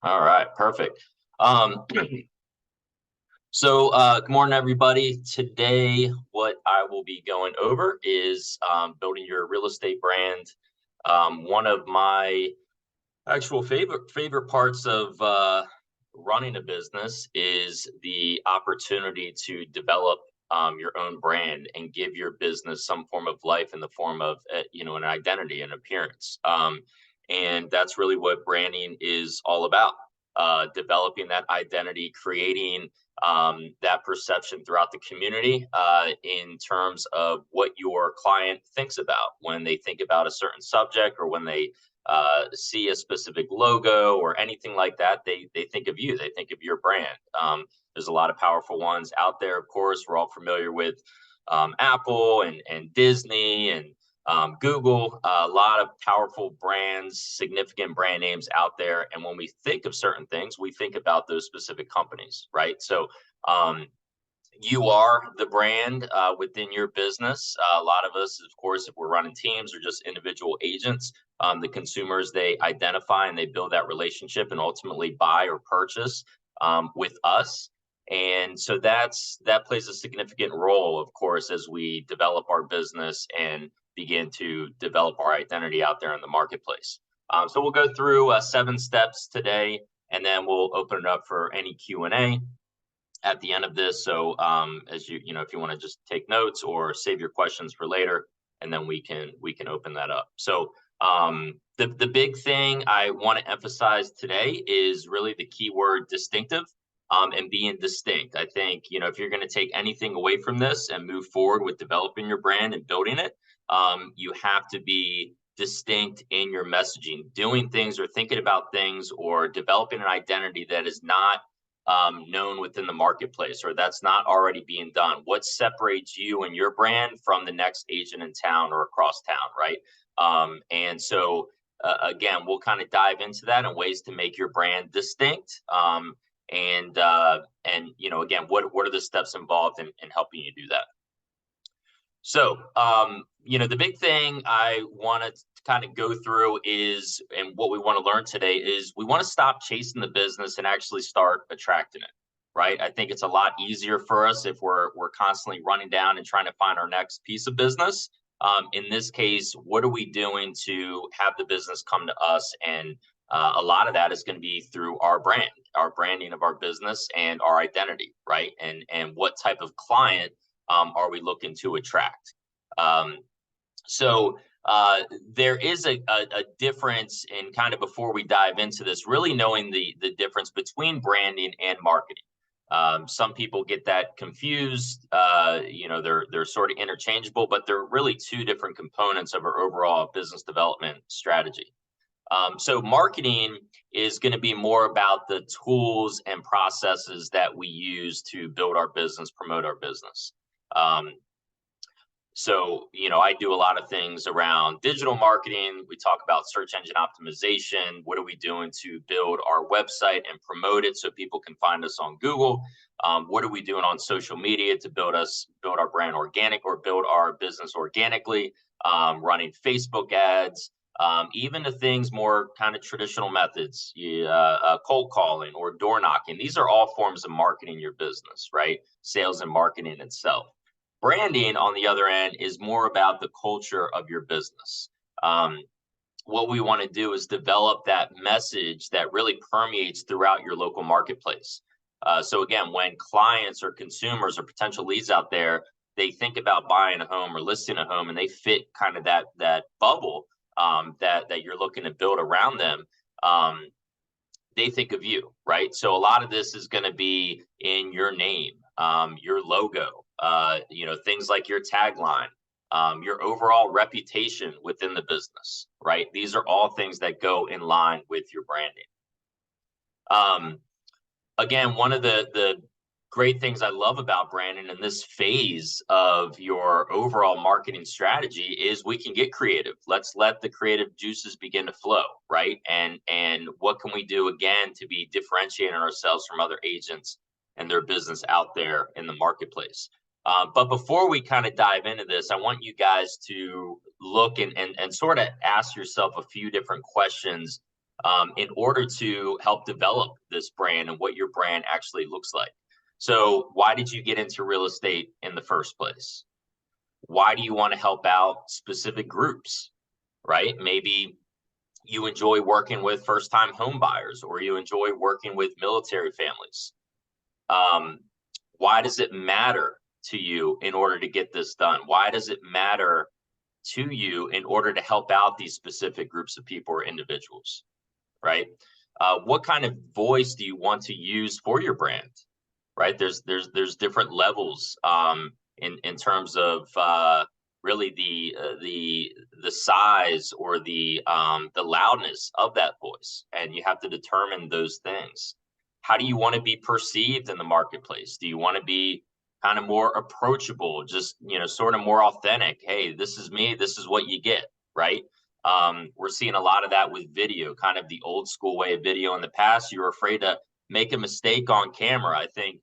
All right, perfect. Um, good morning, everybody. Today, what I will be going over is building your real estate brand. One of my actual favorite parts of running a business is the opportunity to develop your own brand and give your business some form of life in the form of an identity and appearance. And that's really what branding is all about. Developing that identity, creating that perception throughout the community in terms of what your client thinks about when they think about a certain subject or when they see a specific logo or anything like that, they think of you. They think of your brand. There's a lot of powerful ones out there. Of course, we're all familiar with Apple and Disney and Google. A lot of powerful brands, significant brand names out there. And when we think of certain things, we think about those specific companies, right? So um, you are the brand within your business. A lot of us, of course, if we're running teams or just individual agents, the consumers, they identify and they build that relationship and ultimately buy or purchase with us. And so that plays a significant role, of course, as we develop our business and begin to develop our identity out there in the marketplace. So we'll go through 7 steps today, and then we'll open it up for any Q&A at the end of this. So as if you want to just take notes or save your questions for later, and then we can open that up. So the big thing I want to emphasize today is really the keyword distinctive and being distinct. I think, if you're going to take anything away from this and move forward with developing your brand and building it, you have to be distinct in your messaging, doing things or thinking about things or developing an identity that is not known within the marketplace or that's not already being done. What separates you and your brand from the next agent in town or across town, right? Again, we'll kind of dive into that and ways to make your brand distinct. Again, what are the steps involved in helping you do that? So, the big thing I want to kind of go through is, and what we want to learn today is we want to stop chasing the business and actually start attracting it, right? I think it's a lot easier for us if we're constantly running down and trying to find our next piece of business. In this case, what are we doing to have the business come to us? And a lot of that is going to be through our brand, our branding of our business and our identity, right? And what type of client are we looking to attract? Um, there is a difference in kind of before we dive into this, really knowing the difference between branding and marketing. Some people get that confused. They're sort of interchangeable, but they're really two different components of our overall business development strategy. So marketing is going to be more about the tools and processes that we use to build our business, promote our business. Um, I do a lot of things around digital marketing. We talk about search engine optimization. What are we doing to build our website and promote it so people can find us on Google? What are we doing on social media to build our brand organic or build our business organically? Running Facebook ads, even the things more kind of traditional methods, cold calling or door knocking. These are all forms of marketing your business, right? Sales and marketing itself. Branding, on the other end, is more about the culture of your business. What we want to do is develop that message that really permeates throughout your local marketplace. So again, when clients or consumers or potential leads out there, they think about buying a home or listing a home, and they fit kind of that bubble that you're looking to build around them. They think of you, right? So a lot of this is going to be in your name, your logo, things like your tagline, your overall reputation within the business, right? These are all things that go in line with your branding. Again, one of the great things I love about branding in this phase of your overall marketing strategy is we can get creative. Let's let the creative juices begin to flow, right? And what can we do again to be differentiating ourselves from other agents and their business out there in the marketplace? But before we kind of dive into this, I want you guys to look and sort of ask yourself a few different questions in order to help develop this brand and what your brand actually looks like. So why did you get into real estate in the first place? Why do you want to help out specific groups, right? Maybe you enjoy working with first-time home buyers, or you enjoy working with military families. Why does it matter to you in order to get this done? Why does it matter to you in order to help out these specific groups of people or individuals, right? What kind of voice do you want to use for your brand, right? There's different levels in terms of really the size or the loudness of that voice, and you have to determine those things. How do you want to be perceived in the marketplace? Do you want to be kind of more approachable, just, sort of more authentic? Hey, this is me, this is what you get, right? We're seeing a lot of that with video, kind of the old school way of video. In the past, you were afraid to make a mistake on camera. I think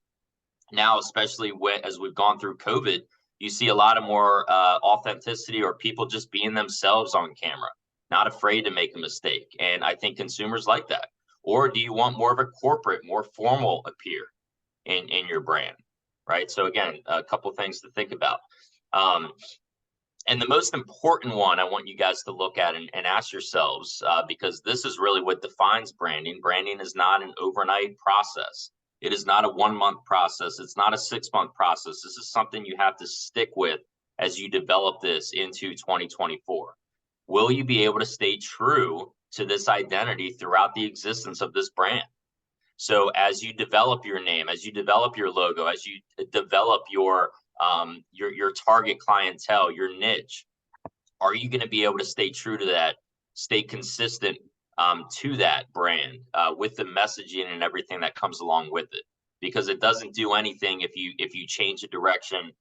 now, especially as we've gone through COVID, you see a lot of more authenticity, or people just being themselves on camera, not afraid to make a mistake. And I think consumers like that. Or do you want more of a corporate, more formal appear in your brand, right? So again, a couple of things to think about. And the most important one I want you guys to look at and ask yourselves, because this is really what defines branding. Branding is not an overnight process. It is not a 1-month process. It's not a 6-month process. This is something you have to stick with as you develop this into 2024. Will you be able to stay true to this identity throughout the existence of this brand? So as you develop your name, as you develop your logo, as you develop your target clientele, your niche, are you going to be able to stay true to that, stay consistent to that brand with the messaging and everything that comes along with it? Because it doesn't do anything if you change the direction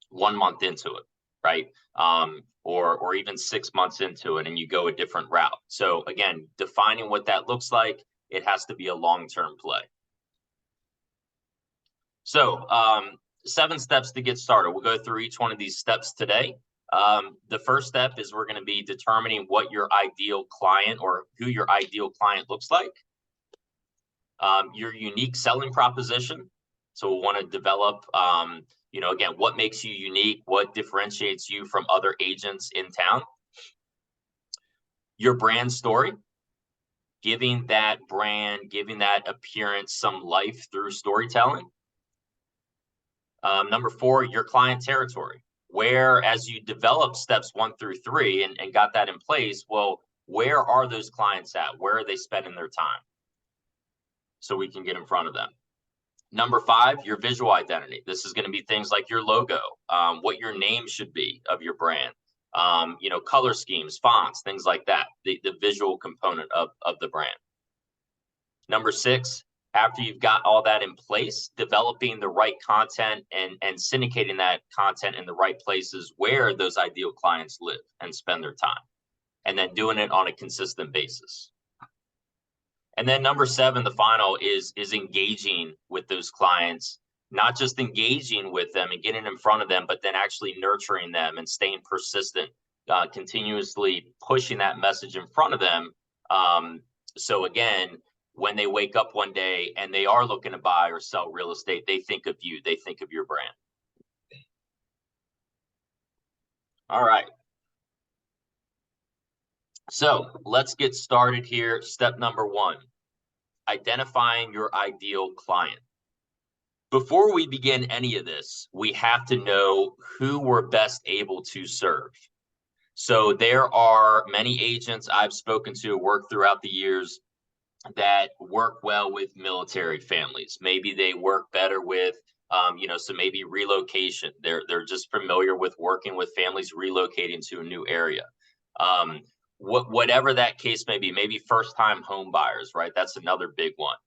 1 month into it, right? Or even 6 months into it and you go a different route. So again, defining what that looks like, it has to be a long-term play. So 7 steps to get started. We'll go through each one of these steps today. The first step is we're going to be determining what your ideal client, or who your ideal client looks like. Your unique selling proposition. So we'll want to develop, again, what makes you unique, what differentiates you from other agents in town. Your brand story, giving that brand, giving that appearance some life through storytelling. Number 4, your client territory, where, as you develop steps 1 through 3 and got that in place, well, where are those clients at? Where are they spending their time? So we can get in front of them. Number 5, your visual identity. This is going to be things like your logo, what your name should be of your brand, color schemes, fonts, things like that, the visual component of the brand. Number 6, after you've got all that in place, developing the right content and syndicating that content in the right places where those ideal clients live and spend their time, and then doing it on a consistent basis. And then number 7, the final, is engaging with those clients, not just engaging with them and getting in front of them, but then actually nurturing them and staying persistent, continuously pushing that message in front of them. So again, when they wake up one day and they are looking to buy or sell real estate, they think of you, they think of your brand. All right. So let's get started here. Step number 1, identifying your ideal client. Before we begin any of this, we have to know who we're best able to serve. So there are many agents I've spoken to, work throughout the years, that work well with military families. Maybe they work better with, so maybe relocation. They're just familiar with working with families relocating to a new area. Whatever that case may be, maybe first-time home buyers, right? That's another big one.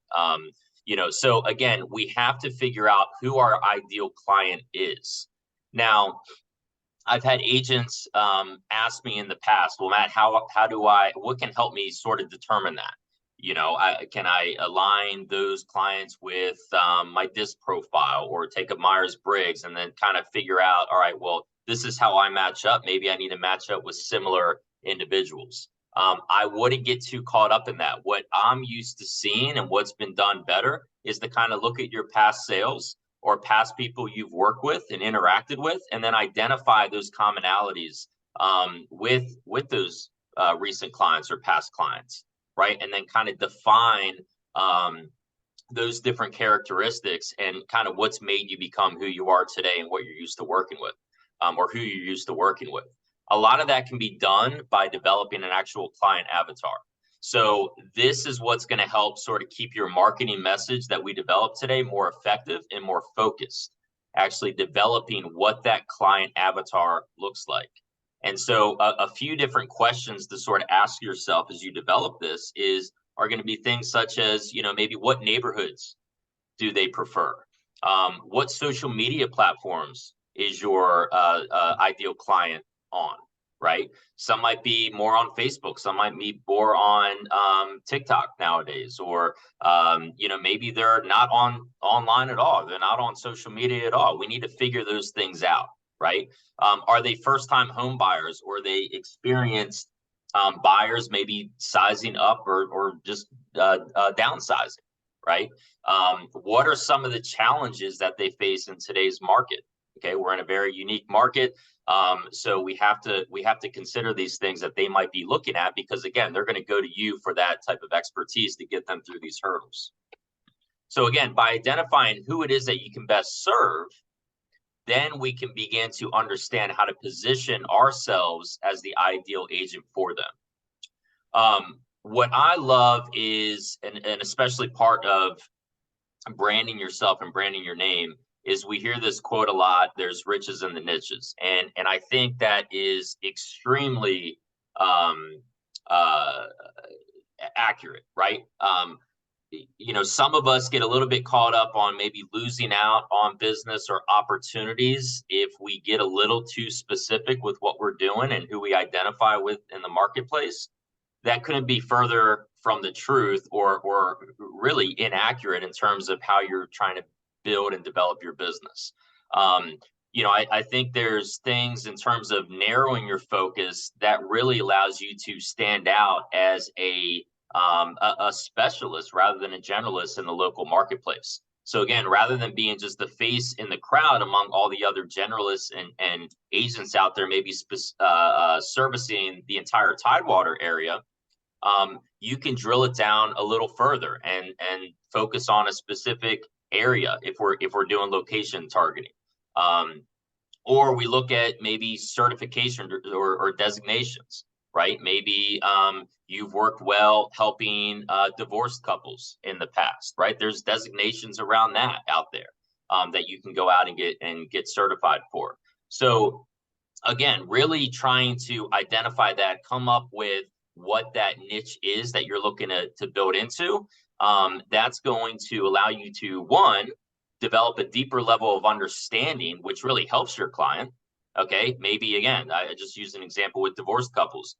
So again, we have to figure out who our ideal client is. Now, I've had agents ask me in the past, well, Matt, what can help me sort of determine that? Can I align those clients with my DISC profile, or take a Myers-Briggs and then kind of figure out, all right, well, this is how I match up. Maybe I need to match up with similar individuals. I wouldn't get too caught up in that. What I'm used to seeing and what's been done better is to kind of look at your past sales or past people you've worked with and interacted with, and then identify those commonalities with those recent clients or past clients, right? And then kind of define those different characteristics and kind of what's made you become who you are today and what you're used to working with, or who you're used to working with. A lot of that can be done by developing an actual client avatar. So this is what's going to help sort of keep your marketing message that we developed today more effective and more focused, actually developing what that client avatar looks like. And so a few different questions to sort of ask yourself as you develop this are going to be things such as, maybe what neighborhoods do they prefer? What social media platforms is your ideal client on, right? Some might be more on Facebook, some might be more on TikTok nowadays, or maybe they're not online at all. They're not on social media at all. We need to figure those things out, right? Are they first-time home buyers, or are they experienced buyers, maybe sizing up or just downsizing, right? What are some of the challenges that they face in today's market? Okay, we're in a very unique market, so we have to consider these things that they might be looking at, because again, they're going to go to you for that type of expertise to get them through these hurdles. So again, by identifying who it is that you can best serve, then we can begin to understand how to position ourselves as the ideal agent for them. What I love is, and especially part of branding yourself and branding your name, is we hear this quote a lot: there's riches in the niches. And I think that is extremely accurate, right? Some of us get a little bit caught up on maybe losing out on business or opportunities if we get a little too specific with what we're doing and who we identify with in the marketplace. That couldn't be further from the truth, or really inaccurate in terms of how you're trying to build and develop your business. I think there's things in terms of narrowing your focus that really allows you to stand out as a specialist rather than a generalist in the local marketplace. So again, rather than being just the face in the crowd among all the other generalists and agents out there, maybe servicing the entire Tidewater area, you can drill it down a little further and focus on a specific area if we're doing location targeting. Or we look at maybe certification or designations, right? Maybe you've worked well helping divorced couples in the past, right? There's designations around that out there that you can go out and get certified for. So again, really trying to identify that, come up with what that niche is that you're looking to build into. That's going to allow you to, one, develop a deeper level of understanding, which really helps your client. Okay, maybe again, I just use an example with divorced couples.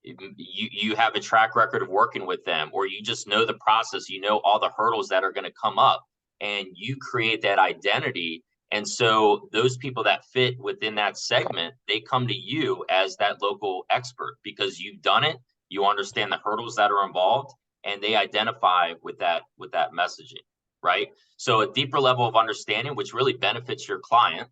You have a track record of working with them, or you just know the process, you know all the hurdles that are going to come up, and you create that identity. And so those people that fit within that segment, they come to you as that local expert because you've done it, you understand the hurdles that are involved, and they identify with that messaging, right? So a deeper level of understanding, which really benefits your client.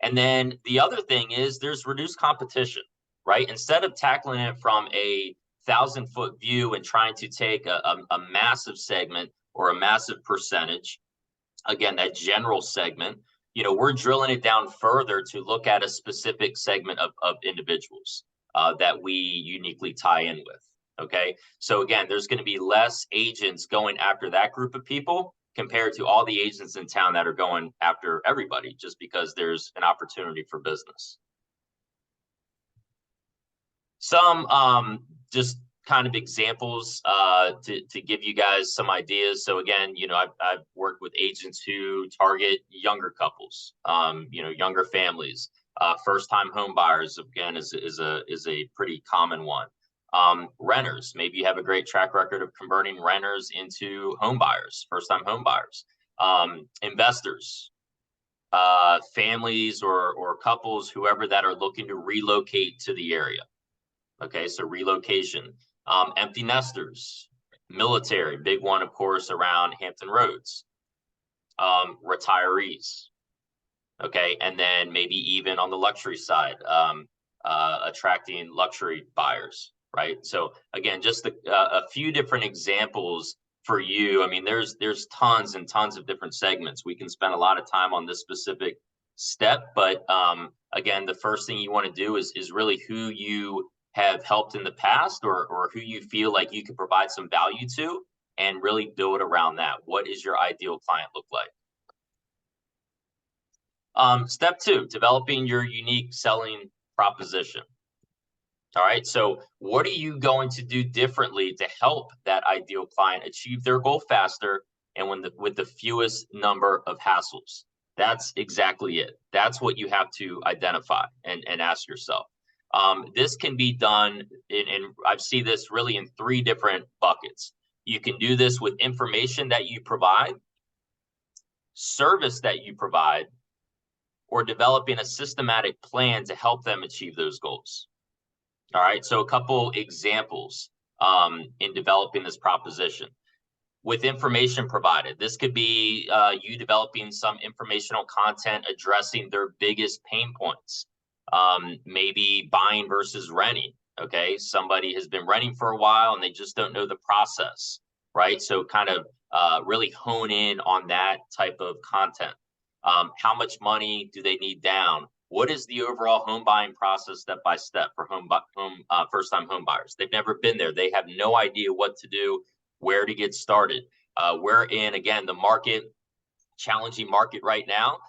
And then the other thing is there's reduced competition, right? Instead of tackling it from a 1,000-foot view and trying to take a massive segment or a massive percentage, again, that general segment, we're drilling it down further to look at a specific segment of individuals that we uniquely tie in with. Okay. So again, there's going to be less agents going after that group of people compared to all the agents in town that are going after everybody, just because there's an opportunity for business. Some just kind of examples to give you guys some ideas. So again, I've worked with agents who target younger couples, younger families, first-time home buyers. Again, is a pretty common one. Renters, maybe you have a great track record of converting renters into home buyers, first-time home buyers. Investors, families or couples, whoever that are looking to relocate to the area. Okay, so relocation. Empty nesters, military, big one, of course, around Hampton Roads. Retirees. Okay, and then maybe even on the luxury side, attracting luxury buyers, right? So again, just a few different examples for you. I mean, there's tons and tons of different segments. We can spend a lot of time on this specific step, but again, the first thing you want to do is really who you have helped in the past, or who you feel like you could provide some value to, and really build around that. What is your ideal client look like? Step two, developing your unique selling proposition. All right. So, what are you going to do differently to help that ideal client achieve their goal faster and with the fewest number of hassles? That's exactly it. That's what you have to identify and ask yourself. This can be done I see this really in three different buckets. You can do this with information that you provide, service that you provide, or developing a systematic plan to help them achieve those goals. All right, so a couple examples in developing this proposition. With information provided, this could be you developing some informational content addressing their biggest pain points. Maybe buying versus renting. Okay, somebody has been renting for a while and they just don't know the process, right? So kind of really hone in on that type of content. How much money do they need down? What is the overall home buying process step by step for first time home buyers? They've never been there. They have no idea what to do, where to get started. We're in, again, the challenging market right now.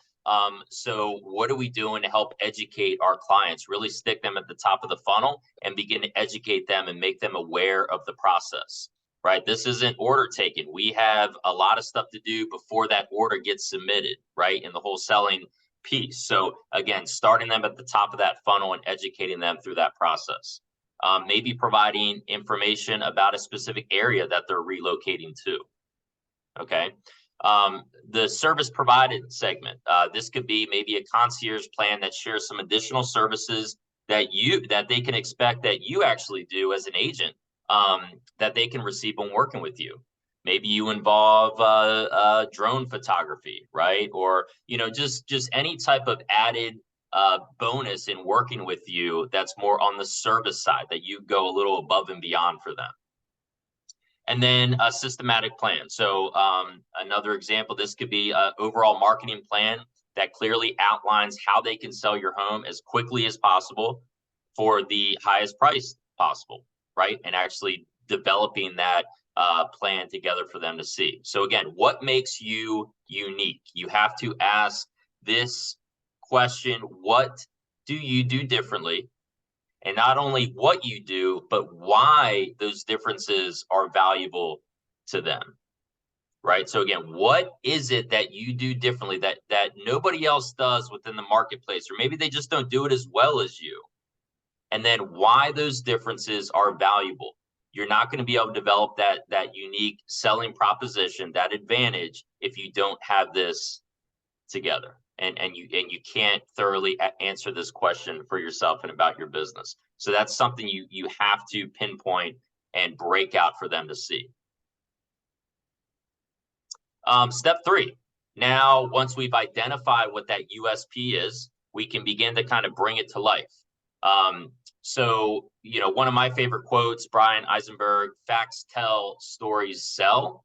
So what are we doing to help educate our clients, really stick them at the top of the funnel and begin to educate them and make them aware of the process, right? This isn't order taking. We have a lot of stuff to do before that order gets submitted, right? In the whole selling piece. So again, starting them at the top of that funnel and educating them through that process. Maybe providing information about a specific area that they're relocating to. Okay. The service provided segment. This could be maybe a concierge plan that shares some additional services that they can expect that you actually do as an agent, that they can receive when working with you. Maybe you involve drone photography, right? Or just any type of added bonus in working with you that's more on the service side, that you go a little above and beyond for them. And then a systematic plan. So another example, this could be an overall marketing plan that clearly outlines how they can sell your home as quickly as possible for the highest price possible, right? And actually developing that plan together for them to see. So again, what makes you unique? You have to ask this question: what do you do differently? And not only what you do, but why those differences are valuable to them, right? So again, what is it that you do differently that nobody else does within the marketplace, or maybe they just don't do it as well as you? And then why those differences are valuable. You're not going to be able to develop that unique selling proposition, that advantage, if you don't have this together. And you can't thoroughly answer this question for yourself and about your business. So that's something you have to pinpoint and break out for them to see. Step three. Now, once we've identified what that USP is, we can begin to kind of bring it to life. So, one of my favorite quotes, Brian Eisenberg: facts tell, stories sell.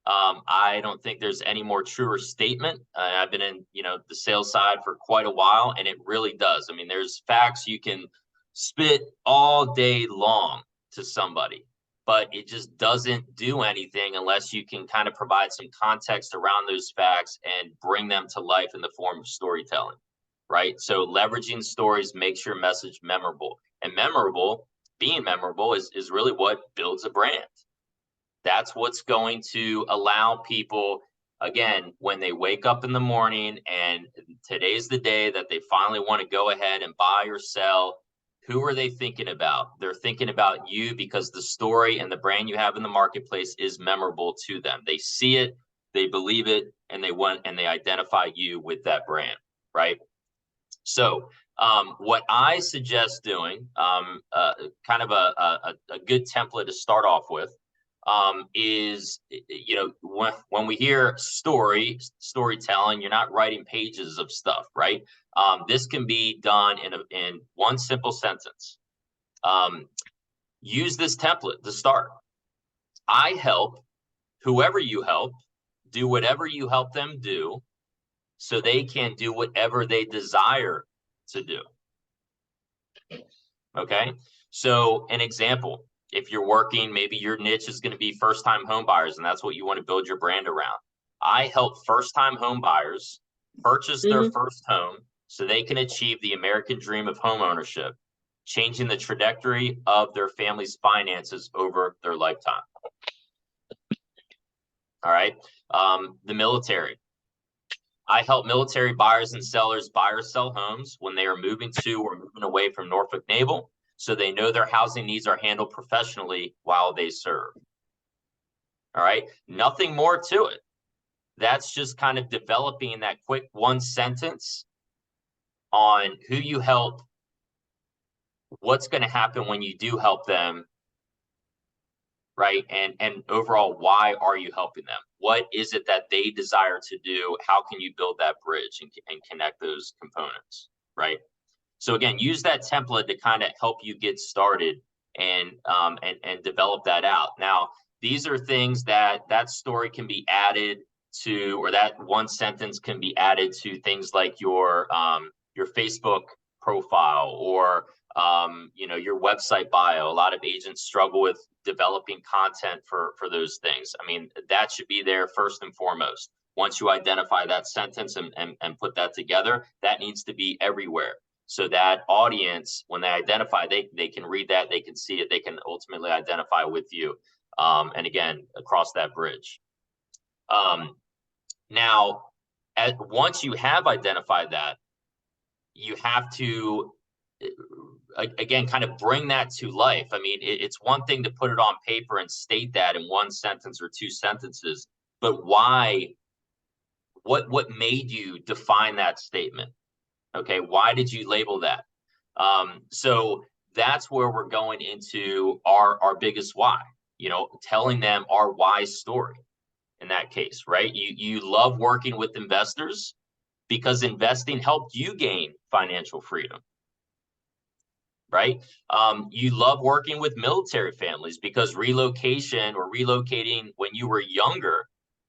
I don't think there's any more truer statement. I've been in, the sales side for quite a while, and it really does. I mean, there's facts you can spit all day long to somebody, but it just doesn't do anything unless you can kind of provide some context around those facts and bring them to life in the form of storytelling, right? So leveraging stories makes your message memorable, and being memorable is really what builds a brand. That's what's going to allow people, again, when they wake up in the morning and today's the day that they finally want to go ahead and buy or sell, who are they thinking about? They're thinking about you because the story and the brand you have in the marketplace is memorable to them. They see it, they believe it, and they identify you with that brand, right? So What I suggest doing, kind of a good template to start off with, is, when we hear storytelling, you're not writing pages of stuff, right? This can be done in one simple sentence. Use this template to start. I help whoever you help do whatever you help them do, so they can do whatever they desire to do. Okay. So an example, if you're working, maybe your niche is going to be first-time home buyers, and that's what you want to build your brand around. I help first-time home buyers purchase their first home so they can achieve the American dream of home ownership, changing the trajectory of their family's finances over their lifetime. All right. The military. I help military buyers and sellers buy or sell homes when they are moving to or moving away from Norfolk Naval, so they know their housing needs are handled professionally while they serve. All right. Nothing more to it. That's just kind of developing that quick one sentence on who you help, what's going to happen when you do help them, right? And overall, why are you helping them? What is it that they desire to do? How can you build that bridge and connect those components, right? So again, use that template to kind of help you get started and develop that out. Now, these are things that story can be added to, or that one sentence can be added to things like your Facebook profile, or your website bio. A lot of agents struggle with developing content for those things. I mean, that should be there first and foremost. Once you identify that sentence and put that together, that needs to be everywhere. So that audience, when they identify, they can read that, they can see it, they can ultimately identify with you. And again, across that bridge. Now, once you have identified that, you have to, again, kind of bring that to life. I mean, it's one thing to put it on paper and state that in one sentence or two sentences, but why? What made you define that statement? Okay, why did you label that? So that's where we're going into our biggest why. Telling them our why story. In that case, right? You love working with investors because investing helped you gain financial freedom, right? You love working with military families because relocation or relocating when you were younger,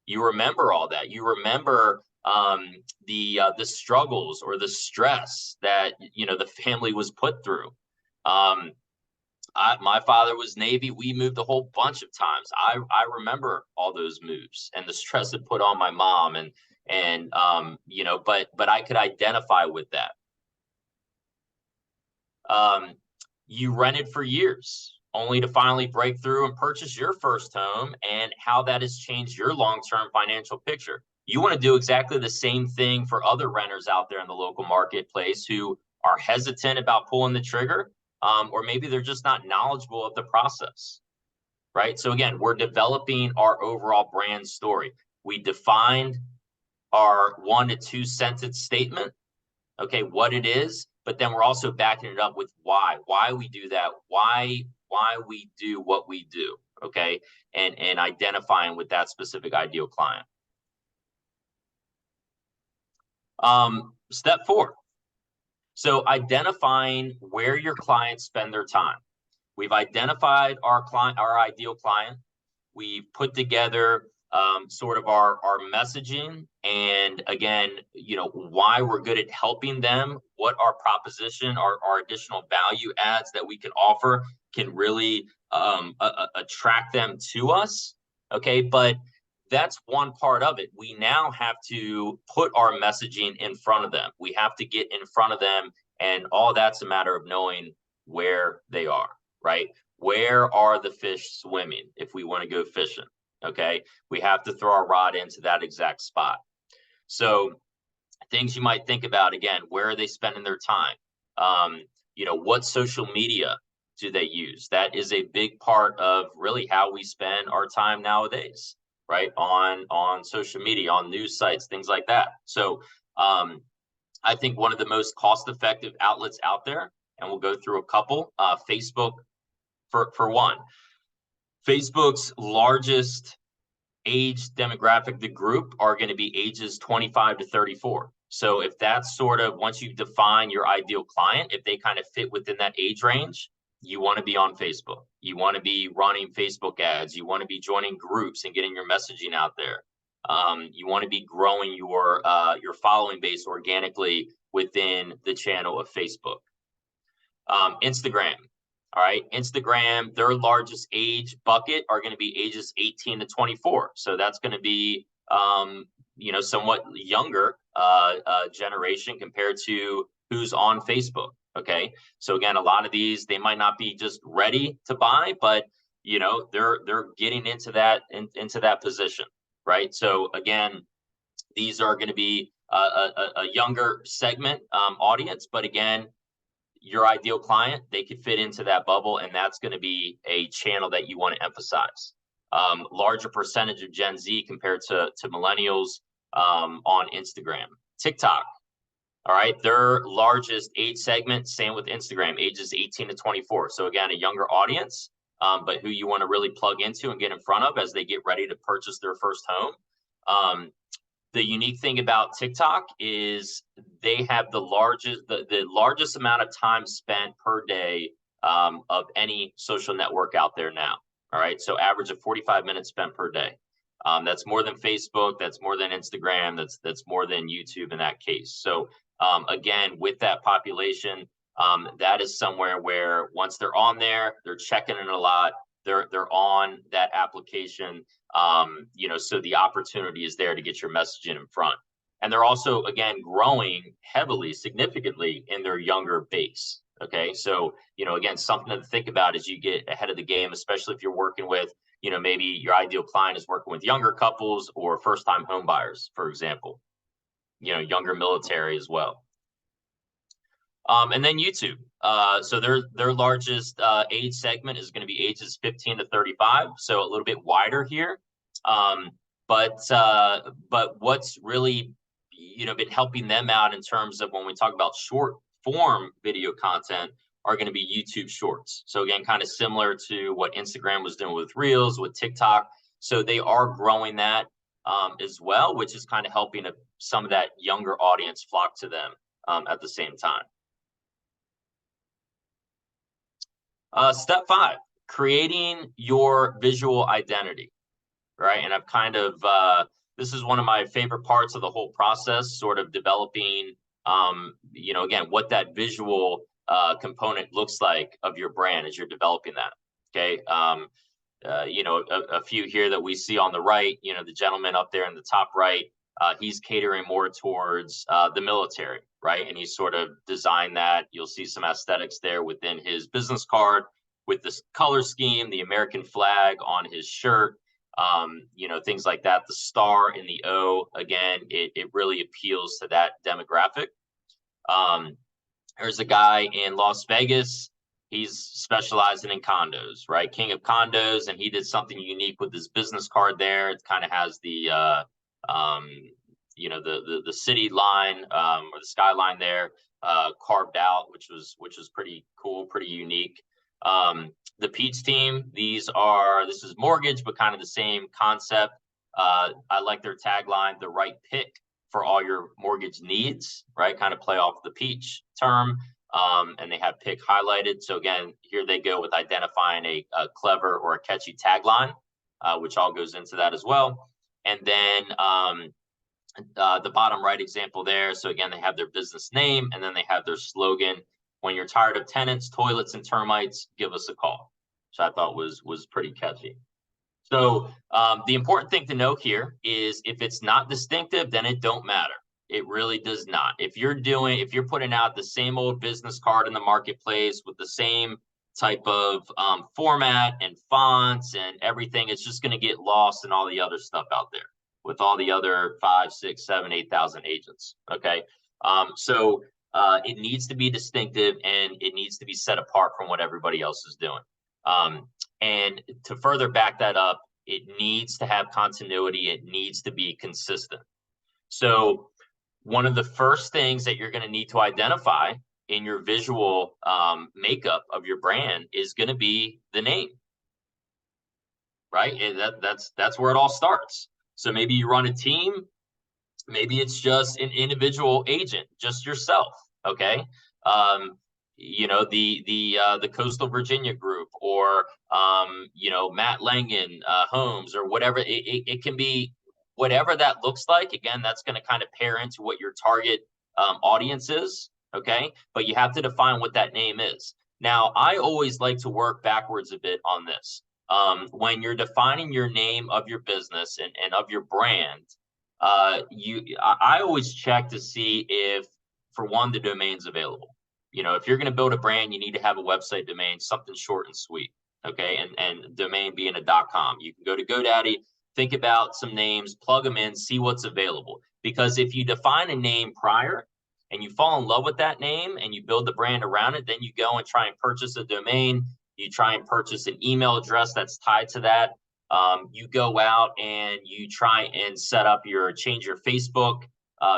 you remember all that. You remember the struggles or the stress that the family was put through. My father was Navy. We moved a whole bunch of times. I remember all those moves and the stress it put on my mom, but I could identify with that. You rented for years only to finally break through and purchase your first home, and how that has changed your long-term financial picture. You want to do exactly the same thing for other renters out there in the local marketplace who are hesitant about pulling the trigger, or maybe they're just not knowledgeable of the process, right? So again, we're developing our overall brand story. We defined our 1 to 2 sentence statement, okay, what it is, but then we're also backing it up with why we do that, why we do what we do, okay, and identifying with that specific ideal client. Step 4. So identifying where your clients spend their time. We've identified our ideal client. We've put together sort of our messaging, and again, why we're good at helping them, what our proposition, our additional value adds that we can offer can really attract them to us. Okay, but that's one part of it. We now have to put our messaging in front of them. We have to get in front of them, and all that's a matter of knowing where they are, right? Where are the fish swimming if we want to go fishing? Okay, we have to throw our rod into that exact spot. So things you might think about, again, where are they spending their time? What social media do they use? That is a big part of really how we spend our time nowadays, right? On social media, on news sites, things like that. So I think one of the most cost-effective outlets out there, and we'll go through a couple. Facebook, for one. Facebook's largest age demographic, the group, are going to be ages 25 to 34. So if that's sort of, once you define your ideal client, if they kind of fit within that age range, you want to be on Facebook. You want to be running Facebook ads. You want to be joining groups and getting your messaging out there. You want to be growing your following base organically within the channel of Facebook. Instagram. All right, Instagram, their largest age bucket are going to be ages 18 to 24. So that's going to be, somewhat younger generation compared to who's on Facebook. Okay, so again, a lot of these, they might not be just ready to buy, but they're getting into that position, right? So again, these are going to be a younger segment audience, but again, your ideal client, they could fit into that bubble, and that's going to be a channel that you want to emphasize. Larger percentage of Gen Z compared to millennials on Instagram. TikTok, all right, their largest age segment, same with Instagram, ages 18 to 24. So again, a younger audience, but who you want to really plug into and get in front of as they get ready to purchase their first home. The unique thing about TikTok is they have the largest amount of time spent per day of any social network out there now. All right, so average of 45 minutes spent per day. That's more than Facebook. That's more than Instagram. That's more than YouTube in that case. So again, with that population, that is somewhere where once they're on there, they're checking in a lot. They're on that application. So the opportunity is there to get your messaging in front. And they're also, again, growing heavily, significantly in their younger base. Okay. So, again, something to think about as you get ahead of the game, especially if you're working with, maybe your ideal client is working with younger couples or first-time home buyers, for example, younger military as well. And then YouTube. So their largest age segment is going to be ages 15 to 35. So a little bit wider here. But what's really, been helping them out in terms of when we talk about short form video content are going to be YouTube Shorts. So again, kind of similar to what Instagram was doing with Reels, with TikTok. So they are growing that as well, which is kind of helping some of that younger audience flock to them at the same time. Step 5, creating your visual identity, right? And I've kind of, this is one of my favorite parts of the whole process, sort of developing, again, what that visual component looks like of your brand as you're developing that. Okay. A few here that we see on the right, the gentleman up there in the top right, he's catering more towards the military, right? And he's sort of designed that. You'll see some aesthetics there within his business card with this color scheme, the American flag on his shirt, things like that. The star in the O, again, it really appeals to that demographic. There's a guy in Las Vegas. He's specializing in condos, right? King of condos, and he did something unique with his business card there. It kind of has the the city line or the skyline there carved out, which was pretty cool, pretty unique. The Peach team, this is mortgage, but kind of the same concept. I like their tagline, the right pick for all your mortgage needs, right? Kind of play off the Peach term. And they have pick highlighted. So again, here they go with identifying a clever or a catchy tagline, which all goes into that as well. And then the bottom right example there. So again, they have their business name and then they have their slogan. When you're tired of tenants, toilets, and termites, give us a call. So I thought was pretty catchy. So the important thing to note here is if it's not distinctive, then it don't matter. It really does not. If you're putting out the same old business card in the marketplace with the same type of format and fonts and everything, it's just going to get lost in all the other stuff out there with all the other 5, 6, 7, 8,000 agents. Okay. So it needs to be distinctive and it needs to be set apart from what everybody else is doing. And to further back that up, it needs to have continuity. It needs to be consistent. So one of the first things that you're going to need to identify in your visual makeup of your brand is going to be the name, right? And that's where it all starts. So maybe you run a team, maybe it's just an individual agent, just yourself, okay? You know, the Coastal Virginia Group, or you know, Matt Langen Homes, or whatever. It can be whatever that looks like. Again, that's going to kind of pair into what your target audience is, okay? But you have to define what that name is. Now, I always like to work backwards a bit on this. When you're defining your name of your business and of your brand, I always check to see if, for one, the domain's available. You know, if you're going to build a brand, you need to have a website domain, something short and sweet. Okay. And domain being a .com. You can go to GoDaddy, think about some names, plug them in, see what's available. Because if you define a name prior and you fall in love with that name and you build the brand around it, then you go and try and purchase a domain. You try and purchase an email address that's tied to that. You go out and you try and change your Facebook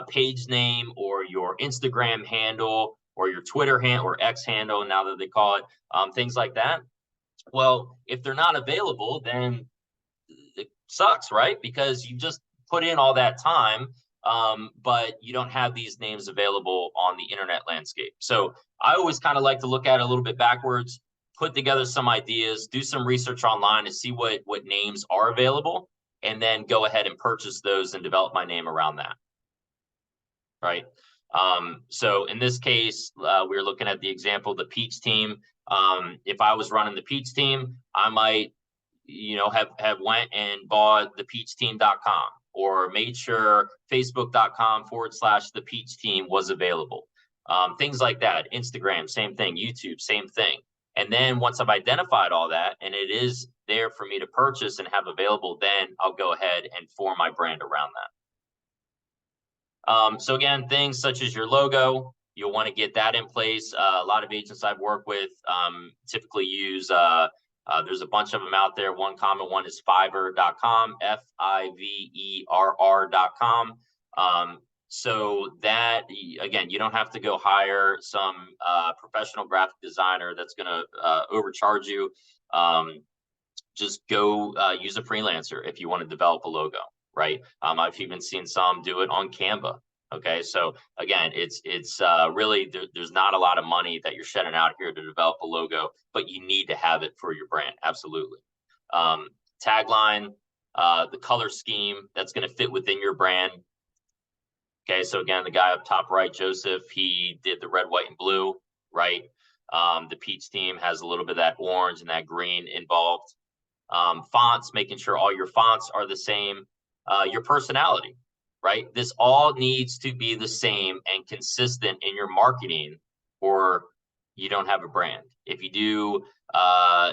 page name, or your Instagram handle, or your Twitter handle, or X handle, now that they call it, things like that. Well, if they're not available, then it sucks, right? Because you just put in all that time, but you don't have these names available on the internet landscape. So I always kind of like to look at it a little bit backwards, put together some ideas, do some research online to see what names are available, and then go ahead and purchase those and develop my name around that. Right. So in this case, we're looking at the example of the Peach Team. If I was running the Peach Team, I might, you know, have went and bought thepeachteam.com, or made sure facebook.com/the Peach Team was available. Things like that. Instagram, same thing. YouTube, same thing. And then once I've identified all that and it is there for me to purchase and have available, then I'll go ahead and form my brand around that. So again, things such as your logo, you'll want to get that in place. A lot of agents I've worked with typically use, there's a bunch of them out there. One common one is Fiverr.com, Fiverr.com. So that, again, you don't have to go hire some professional graphic designer that's going to overcharge you. Just go use a freelancer if you want to develop a logo, right? I've even seen some do it on Canva. Okay, so again, it's really, there's not a lot of money that you're shedding out here to develop a logo, but you need to have it for your brand. Absolutely. Tagline, the color scheme that's going to fit within your brand. Okay, so again, the guy up top right, Joseph, he did the red, white, and blue, right? The Peach Team has a little bit of that orange and that green involved. Fonts, making sure all your fonts are the same. Your personality, right? This all needs to be the same and consistent in your marketing, or you don't have a brand. If you do,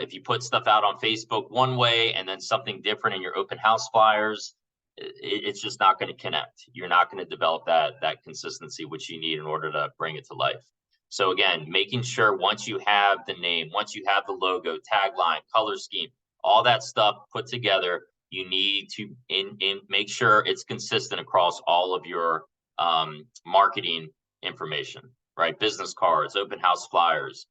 if you put stuff out on Facebook one way and then something different in your open house flyers, it's just not going to connect. You're not going to develop that consistency, which you need in order to bring it to life. So again, making sure once you have the name, once you have the logo, tagline, color scheme, all that stuff put together, you need to make sure it's consistent across all of your marketing information, right? Business cards, open house flyers,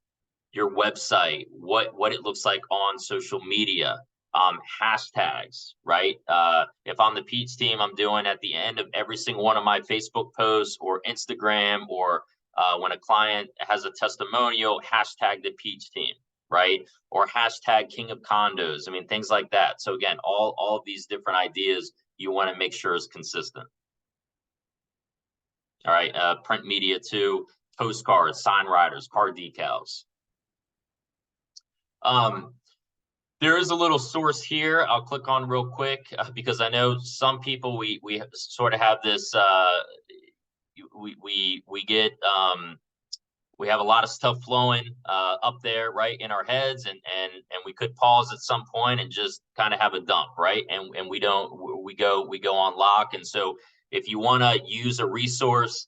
your website, what it looks like on social media, hashtags, right? If I'm the Peach Team, I'm doing at the end of every single one of my Facebook posts or Instagram, or when a client has a testimonial, hashtag the Peach Team, right? Or hashtag King of Condos. I mean, things like that. So again, all of these different ideas you want to make sure is consistent. All right, print media too, postcards, sign riders, car decals. There is a little source here I'll click on real quick because I know some people, we sort of have this, we have a lot of stuff flowing up there, right, in our heads, and we could pause at some point and just kind of have a dump, right? And we don't, we go on lock. And so if you want to use a resource,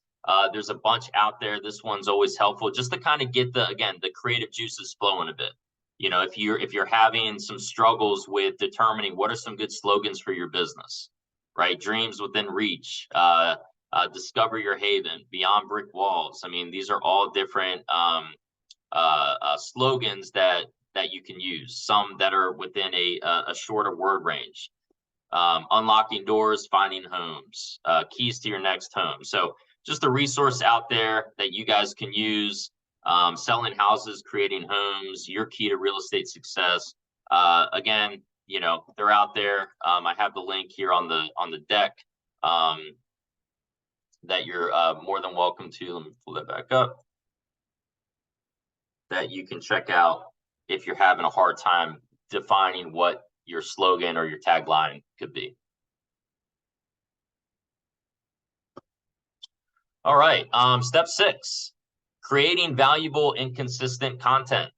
there's a bunch out there. This one's always helpful just to kind of get the creative juices flowing a bit. You know, if you're having some struggles with determining what are some good slogans for your business, right? Dreams within reach, Discover Your Haven, Beyond Brick Walls. I mean, these are all different slogans that you can use. Some that are within a shorter word range. Unlocking doors, finding homes, keys to your next home. So just a resource out there that you guys can use. Selling houses, creating homes, your key to real estate success. Again, you know, they're out there. I have the link here on the deck that you're more than welcome to. Let me pull that back up. That you can check out if you're having a hard time defining what your slogan or your tagline could be. All right, step 6, creating valuable and consistent content.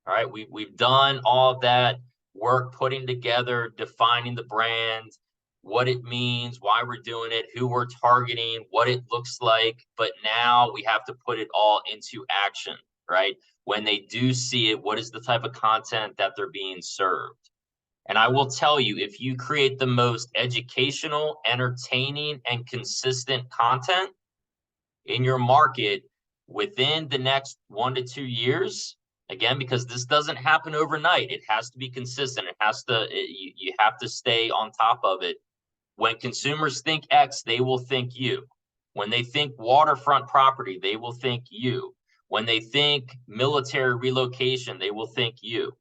All right, we've done all of that work, putting together, defining the brand, what it means, why we're doing it, who we're targeting, what it looks like. But now we have to put it all into action, right? When they do see it, what is the type of content that they're being served? And I will tell you, if you create the most educational, entertaining, and consistent content in your market within the next 1 to 2 years, again, because this doesn't happen overnight, it has to be consistent. It has to, you have to stay on top of it. When consumers think X, they will think you. When they think waterfront property, they will think you. When they think military relocation, they will think you.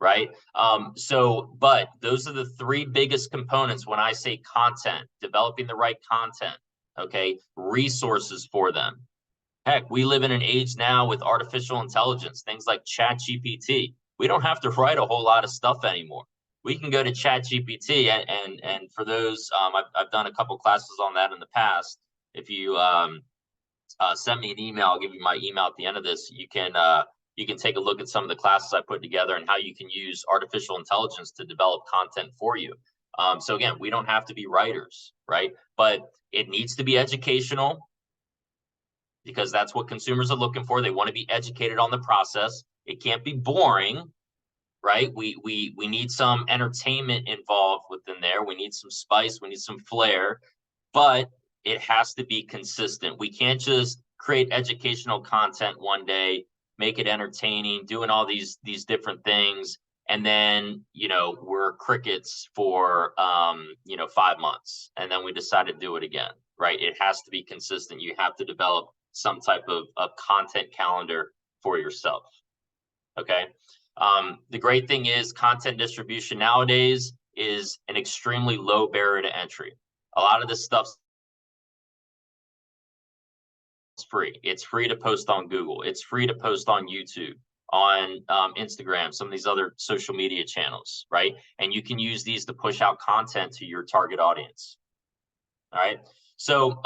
Right? But those are the 3 biggest components when I say content, developing the right content, okay? Resources for them. Heck, we live in an age now with artificial intelligence, things like ChatGPT. We don't have to write a whole lot of stuff anymore. We can go to ChatGPT, and for those, I've done a couple classes on that in the past. If you send me an email, I'll give you my email at the end of this. You can take a look at some of the classes I put together and how you can use artificial intelligence to develop content for you. So again, we don't have to be writers, right? But it needs to be educational, because that's what consumers are looking for. They want to be educated on the process. It can't be boring, right? We need some entertainment involved within there. We need some spice. We need some flair, but it has to be consistent. We can't just create educational content one day, make it entertaining, doing all these different things, and then, you know, we're crickets for 5 months, and then we decide to do it again, right? It has to be consistent. You have to develop some type of content calendar for yourself. Okay. The great thing is content distribution nowadays is an extremely low barrier to entry. A lot of this stuff's free. It's free to post on Google. It's free to post on YouTube, on Instagram, some of these other social media channels, right? And you can use these to push out content to your target audience. All right. So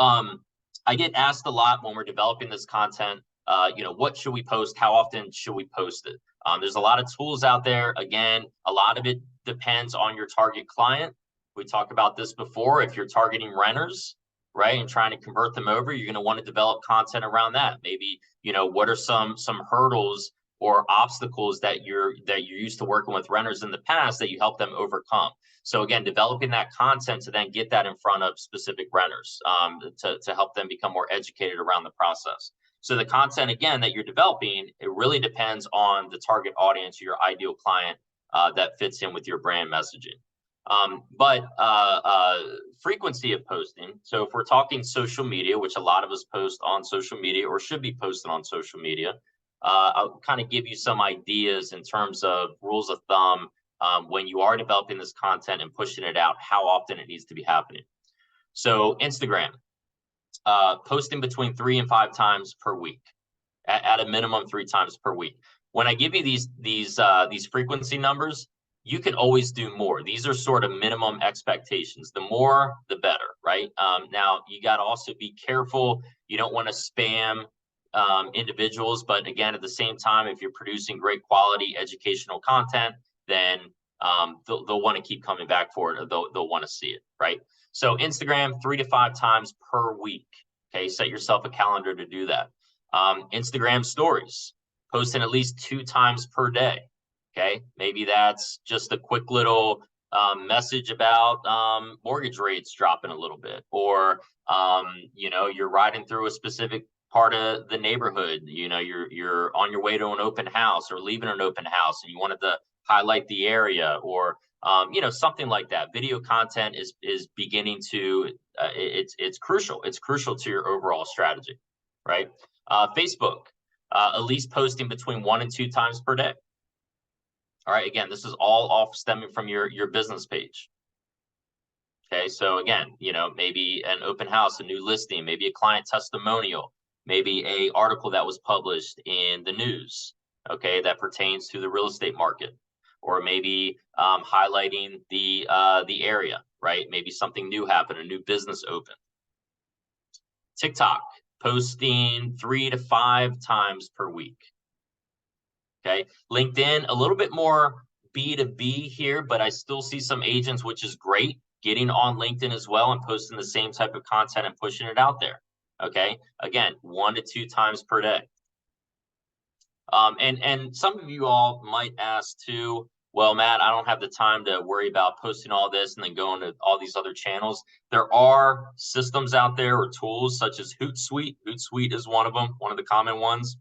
I get asked a lot when we're developing this content, what should we post? How often should we post it? There's a lot of tools out there. Again, a lot of it depends on your target client. We talked about this before. If you're targeting renters, right, and trying to convert them over, you're going to want to develop content around that. Maybe, what are some hurdles or obstacles that you're used to working with renters in the past that you help them overcome. So again, developing that content to then get that in front of specific renters to help them become more educated around the process. So the content, again, that you're developing, it really depends on the target audience, your ideal client that fits in with your brand messaging. But frequency of posting. So if we're talking social media, which a lot of us post on social media or should be posted on social media, I'll kind of give you some ideas in terms of rules of thumb when you are developing this content and pushing it out, how often it needs to be happening. So Instagram, posting between 3 and 5 times per week, at a minimum 3 times per week. When I give you these frequency numbers, you can always do more. These are sort of minimum expectations. The more, the better, right? Now, you got to also be careful. You don't want to spam individuals, but again, at the same time, if you're producing great quality educational content, then they'll want to keep coming back for it, or they'll want to see it, right? So Instagram, 3 to 5 times per week. Okay, set yourself a calendar to do that. Instagram stories, posting at least 2 times per day. Okay, maybe that's just a quick little message about mortgage rates dropping a little bit, or you know, you're riding through a specific part of the neighborhood. You know, you're on your way to an open house or leaving an open house, and you wanted to highlight the area, or you know, something like that. Video content is beginning to it's crucial. It's crucial to your overall strategy, right? Facebook, at least posting between 1 and 2 times per day. All right, again, this is all off stemming from your business page. Okay, so again, you know, maybe an open house, a new listing, maybe a client testimonial, maybe a article that was published in the news, okay, that pertains to the real estate market, or maybe highlighting the area, right? Maybe something new happened, a new business opened. TikTok, posting 3 to 5 times per week. Okay, LinkedIn, a little bit more B2B here, but I still see some agents, which is great, getting on LinkedIn as well and posting the same type of content and pushing it out there. Okay, again, 1 to 2 times per day. And some of you all might ask too, well, Matt, I don't have the time to worry about posting all this and then going to all these other channels. There are systems out there or tools such as Hootsuite. Hootsuite is one of them, one of the common ones,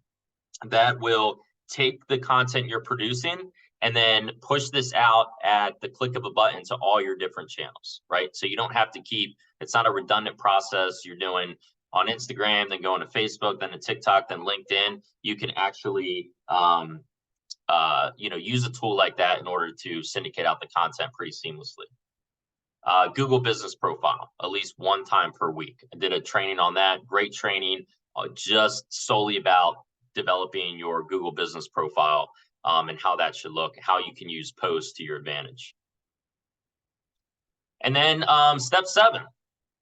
that will take the content you're producing and then push this out at the click of a button to all your different channels, right? So you don't have to keep, it's not a redundant process. You're doing on Instagram, then going to Facebook, then to TikTok, then LinkedIn. You can actually, you know, use a tool like that in order to syndicate out the content pretty seamlessly. Google Business Profile, at least 1 time per week. I did a training on that, great training, just solely about developing your Google Business Profile and how that should look, how you can use posts to your advantage. And then step 7.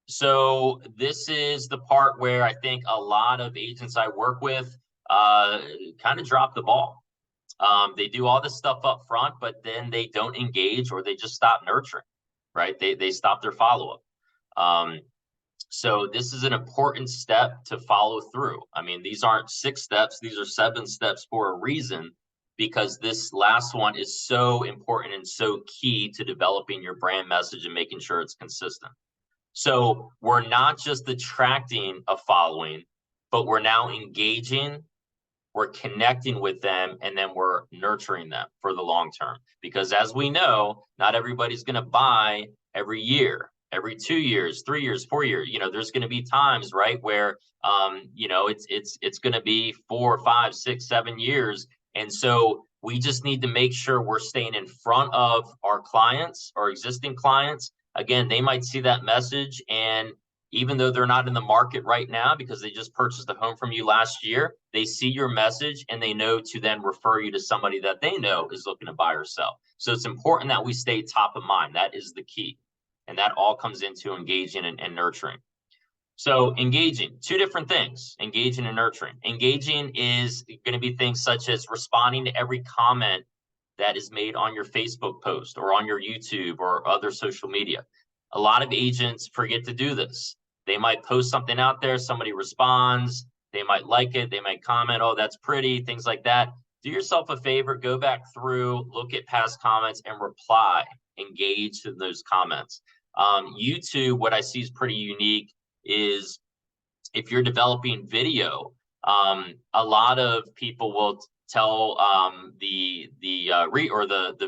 So this is the part where I think a lot of agents I work with kind of drop the ball. They do all this stuff up front, but then they don't engage, or they just stop nurturing, right? They stop their follow-up. So this is an important step to follow through. I mean, these aren't 6 steps, these are 7 steps for a reason, because this last one is so important and so key to developing your brand message and making sure it's consistent. So we're not just attracting a following, but we're now engaging, we're connecting with them, and then we're nurturing them for the long term. Because as we know, not everybody's going to buy every year, every 2 years, 3 years, 4 years. You know, there's going to be times, right, where you know, it's going to be 4, 5, 6, 7 years. And so we just need to make sure we're staying in front of our clients, our existing clients. Again, they might see that message, and even though they're not in the market right now because they just purchased a home from you last year, they see your message and they know to then refer you to somebody that they know is looking to buy or sell. So it's important that we stay top of mind. That is the key. And that all comes into engaging and nurturing. So engaging, 2 different things, engaging and nurturing. Engaging is going to be things such as responding to every comment that is made on your Facebook post or on your YouTube or other social media. A lot of agents forget to do this. They might post something out there, somebody responds, they might like it, they might comment, oh, that's pretty, things like that. Do yourself a favor, go back through, look at past comments and reply, engage in those comments. YouTube, what I see is pretty unique is if you're developing video, a lot of people will tell the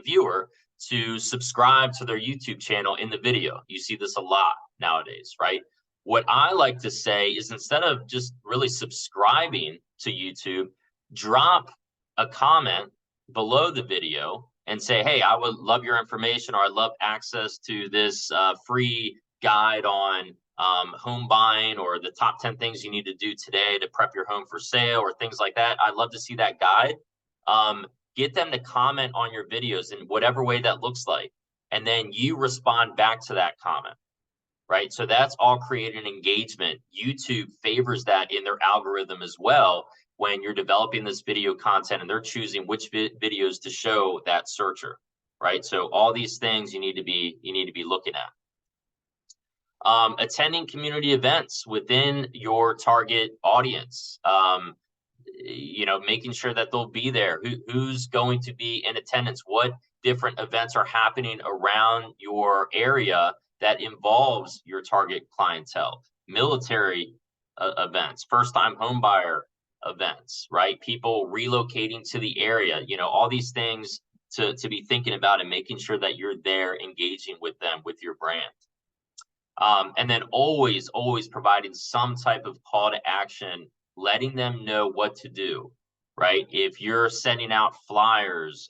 viewer to subscribe to their YouTube channel in the video. You see this a lot nowadays, right? What I like to say is, instead of just really subscribing to YouTube, drop a comment below the video and say, hey, I would love your information, or I'd love access to this free guide on home buying, or the top 10 things you need to do today to prep your home for sale, or things like that. I'd love to see that guide. Get them to comment on your videos in whatever way that looks like, and then you respond back to that comment, right? So that's all creating engagement. YouTube favors that in their algorithm as well when you're developing this video content and they're choosing which videos to show that searcher, right? So all these things you need to be looking at. Attending community events within your target audience. You know, making sure that they'll be there. Who's going to be in attendance? What different events are happening around your area that involves your target clientele. Military events, first-time homebuyer events, right? People relocating to the area, all these things to be thinking about and making sure that you're there engaging with them, with your brand. And then always providing some type of call to action, letting them know what to do, right? If you're sending out flyers,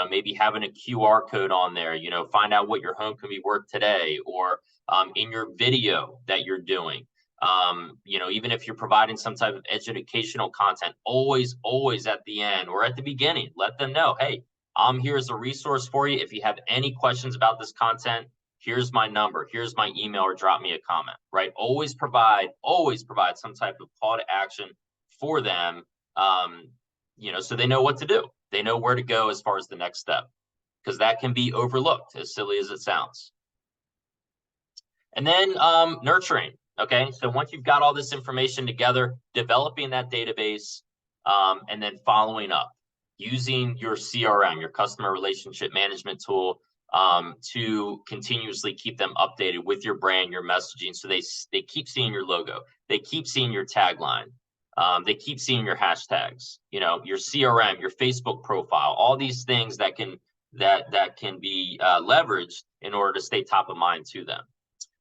maybe having a QR code on there, find out what your home can be worth today, or in your video that you're doing, even if you're providing some type of educational content, always at the end or at the beginning, let them know, hey, I'm here as a resource for you. If you have any questions about this content, here's my number, here's my email, or drop me a comment, right? Always provide some type of call to action for them, so they know what to do. They know where to go as far as the next step, because that can be overlooked, as silly as it sounds. And then nurturing, okay? So once you've got all this information together, developing that database, and then following up, using your CRM, your customer relationship management tool, to continuously keep them updated with your brand, your messaging, so they keep seeing your logo, they keep seeing your tagline, they keep seeing your hashtags, your CRM, your Facebook profile, all these things that can be leveraged in order to stay top of mind to them.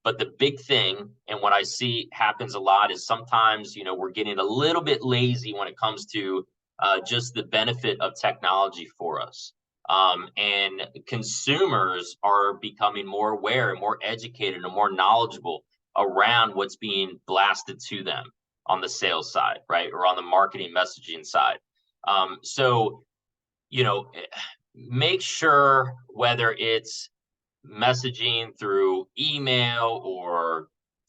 But the big thing, and what I see happens a lot, is sometimes we're getting a little bit lazy when it comes to just the benefit of technology for us. And consumers are becoming more aware and more educated and more knowledgeable around what's being blasted to them on the sales side, right? Or on the marketing messaging side. So, make sure, whether it's messaging through email or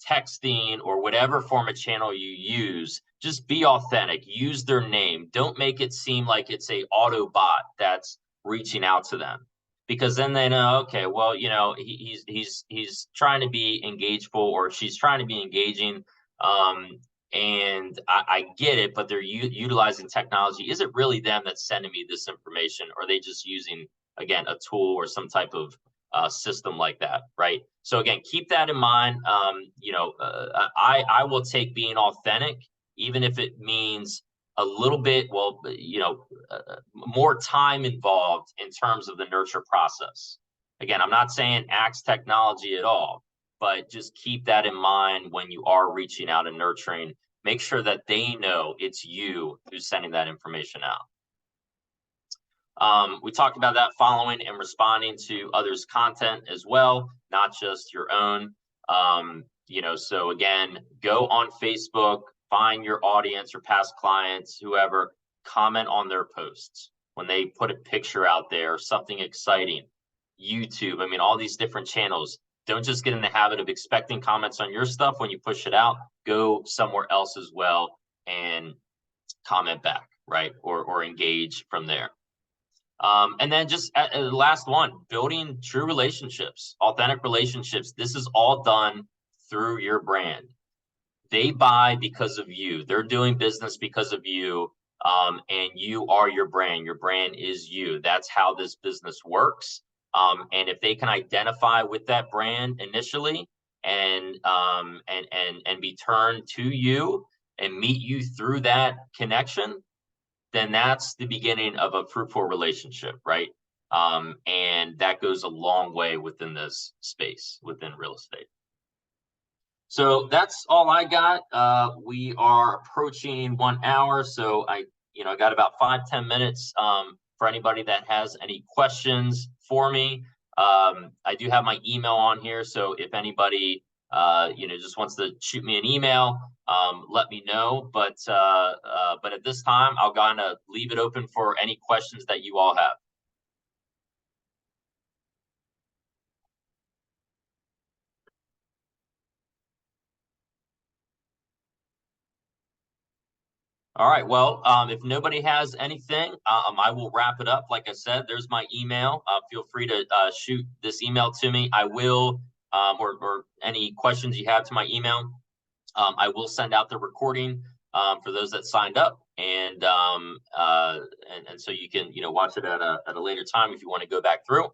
texting or whatever form of channel you use, just be authentic, use their name. Don't make it seem like it's a auto bot that's reaching out to them, because then they know, okay, well, he's trying to be engageful, or she's trying to be engaging, and I get it, but they're utilizing technology. Is it really them that's sending me this information, or are they just using, again, a tool or some type of system like that, right? So again, keep that in mind. I will take being authentic, even if it means a little bit, more time involved in terms of the nurture process. Again, I'm not saying axe technology at all, but just keep that in mind when you are reaching out and nurturing. Make sure that they know it's you who's sending that information out. We talked about that, following and responding to others' content as well, not just your own. So again, go on Facebook, find your audience or past clients, whoever, comment on their posts when they put a picture out there, something exciting. YouTube, all these different channels. Don't just get in the habit of expecting comments on your stuff when you push it out. Go somewhere else as well and comment back, right? Or engage from there. And then just the last one, building true relationships, authentic relationships. This is all done through your brand. They buy because of you. They're doing business because of you. And you are your brand. Your brand is you. That's how this business works. And if they can identify with that brand initially and be turned to you and meet you through that connection, then that's the beginning of a fruitful relationship, right? And that goes a long way within this space, within real estate. So that's all I got. We are approaching 1 hour, so I got about 5-10 minutes for anybody that has any questions for me. I do have my email on here, so if anybody just wants to shoot me an email, let me know. But at this time, I'll kind of leave it open for any questions that you all have. All right. Well, if nobody has anything, I will wrap it up. Like I said, there's my email. Feel free to shoot this email to me. I will, or any questions you have to my email, I will send out the recording for those that signed up, and so you can watch it at a later time if you want to go back through.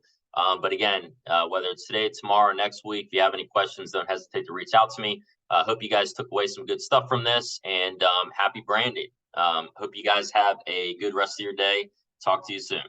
But again, whether it's today, tomorrow, next week, if you have any questions, don't hesitate to reach out to me. Hope you guys took away some good stuff from this, and happy branding. Hope you guys have a good rest of your day. Talk to you soon.